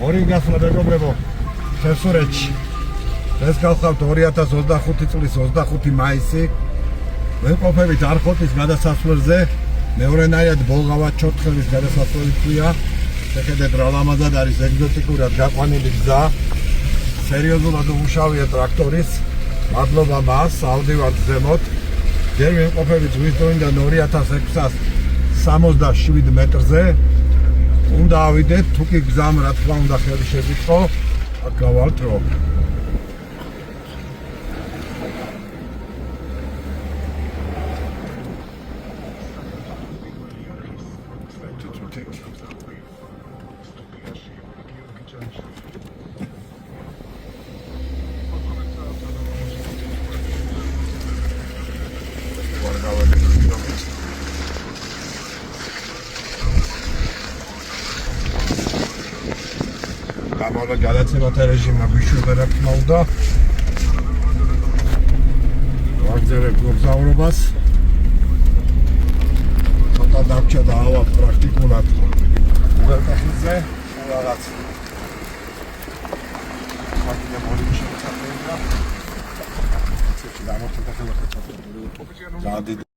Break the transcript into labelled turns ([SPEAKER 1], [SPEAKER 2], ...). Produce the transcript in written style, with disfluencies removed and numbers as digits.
[SPEAKER 1] ორი გასვლა მეგობრებო, შესურეთში. ეს გავხავთ 2025 წლის 25 მაისი. ვიმყოფებით არხოტის გადასასვლელზე. მეორენაირად ბოლღავა ჩორთხელის გადასასვლელი ქვია. შეხედეთ რა ლამაზად არის ეგზოტიკურად გაყვანილი გზა. სერიოზულად უმუშავია ტრაქტორის. მადლობა მას, ავდივართ ზემოთ. ჯერ ვიმყოფებით ზღვის დონიდან 2667 მეტრზე. უნდა ავიდეთ, თუ კი გზამ რა თქმა უნდა ხელი შეგიტყო, აქ გავალთ რომ გამოვლა გადაცემათა რეჟიმმა გვიშვება რა თქმა უნდა. ვაგზავნებ მოგზაურობას. ცოტა დაგჭა და ავა პრაქტიკულად უღელტეხილზე რაღაც მაგინა მოლი შეცადება. ცოტა დამოწმდა ხელახლა ჩატარებული.